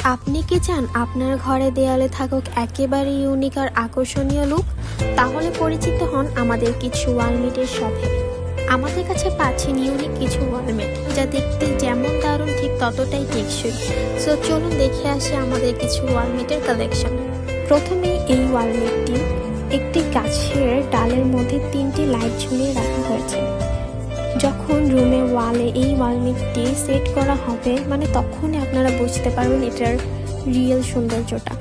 আপনি কি চান আপনার ঘরে দেয়ালে থাকুক একেবারে ইউনিক আর আকর্ষণীয় লুক? তাহলে পরিচিত হন আমাদের কিছু ওয়ালমেটের সাথে। আমাদের কাছে পাচ্ছেন ইউনিক কিছু ওয়ালমেট যা দেখতে যেমন দারুণ ঠিক ততটাই টেকসই। সো চলুন দেখে আসি আমাদের কিছু ওয়ালমেটের কালেকশন। প্রথমে এই ওয়ালমেটটি একটি গাছের ডালের মধ্যে 3টি লাইট ঝুলিয়ে রাখা হয়েছে। যখন রুমে ওয়ালে এই ওয়ালমেটটি সেট করা হবে তখনই আপনারা বুঝতে পারবেন এটার রিয়েল সৌন্দর্যটা,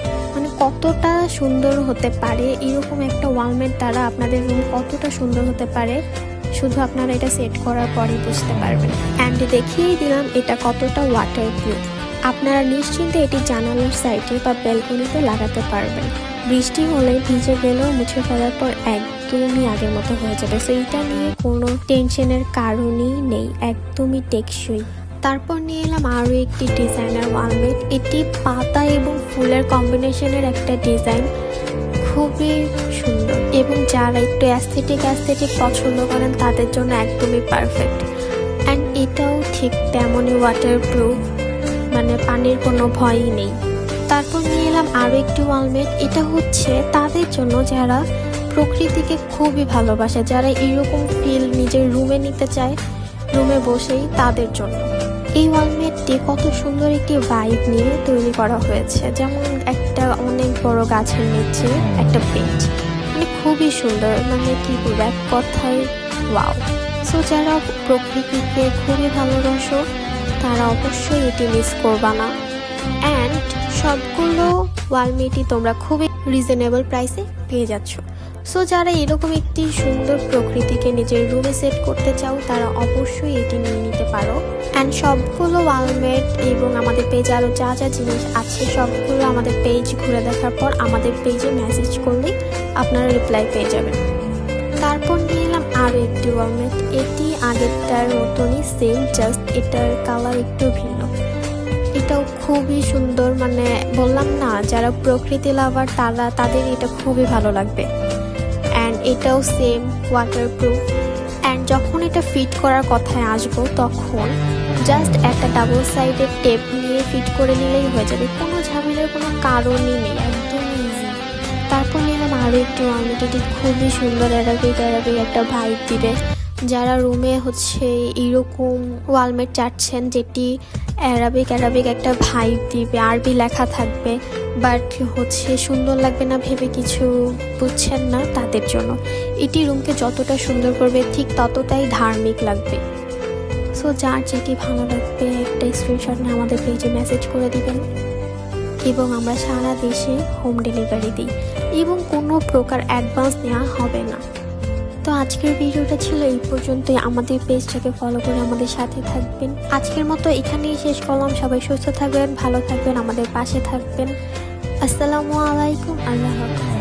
কতটা সুন্দর হতে পারে। এরকম একটা ওয়ালমেট দ্বারা আপনাদের রুম কতটা সুন্দর হতে পারে শুধু আপনারা এটা সেট করার পরেই বুঝতে পারবেন। অ্যান্ড দেখিয়েই দিলাম এটা কতটা ওয়াটারপ্রুফ। আপনারা নিশ্চিন্তে এটি জানালার সাইডে বা ব্যালকনিতে লাগাতে পারবেন। বৃষ্টি হলে ভিজে গেলেও মুছে ফেলার পর একদমই আগের মতো হয়ে যাবে। সো এটা নিয়ে কোনো টেনশনের কারণই নেই, একদমই টেকসই। তারপর নিয়ে এলাম আরও একটি ডিজাইনার ওয়ালমেট। এটি পাতা এবং ফুলের কম্বিনেশনের একটা ডিজাইন, খুবই সুন্দর এবং যারা একটু অ্যাস্থেটিক পছন্দ করেন তাদের জন্য একদমই পারফেক্ট। অ্যান্ড এটাও ঠিক তেমনই ওয়াটারপ্রুফ, পানির কোনো ভয়ই নেই। তারপর নিয়ে এলাম আরও একটি ওয়ালমেট। এটা হচ্ছে তাদের জন্য যারা প্রকৃতিকে খুবই ভালোবাসে, যারা এরকম ফিল নিজের রুমে নিতে চায়, রুমে বসেই তাদের জন্য। এই ওয়ালমেটটি কত সুন্দর একটি ভাইব নিয়ে তৈরি করা হয়েছে, যেমন একটা অনেক বড় গাছের নিচে একটা বেঞ্চ, খুবই সুন্দর, কি বলবো, এক কথায় ওয়াও। সো যারা প্রকৃতিকে খুবই ভালোবাসো তারা অবশ্যই এটি মিস করবা না। অ্যান্ড সবগুলো ওয়ালমেটই তোমরা খুবই রিজনেবল প্রাইসে পেয়ে যাচ্ছ। সো যারা এরকম একটি সুন্দর প্রকৃতিকে নিজের রুমে সেট করতে চাও তারা অবশ্যই এটি নিয়ে নিতে পারো। অ্যান্ড সবগুলো ওয়ালমেট এবং আমাদের পেজে আরও যা যা জিনিস আছে সবগুলো আমাদের পেজ ঘুরে দেখার পর আমাদের পেজে মেসেজ করলেই আপনারা রিপ্লাই পেয়ে যাবেন। তারপর নিয়ে এলাম আরও একটি ওয়ালমেট। এটি আগেরটার মতনই সেম, জাস্ট এটার কালার একটু ভিন্ন। এটাও খুবই সুন্দর, বললাম না যারা প্রকৃতি লাভার তাদের এটা খুবই ভালো লাগবে। অ্যান্ড এটাও সেম ওয়াটারপ্রুফ। অ্যান্ড যখন এটা ফিট করার কথায় আসবো তখন জাস্ট একটা ডাবল সাইডের টেপ নিয়ে ফিট করে নিলেই হয়ে যাবে, কোনো ঝামেলার কোনো কারণই নেই, একদম ইজি। তারপর নিলাম আরও একটি ওয়ালমেট। এটি খুবই সুন্দর, অ্যারাবিক একটা ভাইব দিবে। যারা রুমে এরকম ওয়ালমেট চাচ্ছেন যেটি অ্যারাবিক একটা ভাইব দিবে, আরবি লেখা থাকবে, বাট সুন্দর লাগবে না ভেবে কিছু বুঝছেন না, তাদের জন্য এটি রুমকে যতটা সুন্দর করবে ঠিক ততটাই ধার্মিক লাগবে। সো যার যেটি ভালো লাগবে একটা স্ক্রিনশট নিয়ে আমাদের পেজে মেসেজ করে দিবেন এবং আমরা সারা দেশে হোম ডেলিভারি দিই এবং কোনো প্রকার অ্যাডভান্স নেওয়া হবে না। তো আজকের ভিডিওটা ছিল এই পর্যন্তই। আমাদের পেজটাকে ফলো করে আমাদের সাথে থাকবেন। আজকের মতো এখানেই শেষ করলাম। সবাই সুস্থ থাকবেন, ভালো থাকবেন, আমাদের পাশে থাকবেন। আসসালামু আলাইকুম, আল্লাহ হাফেজ।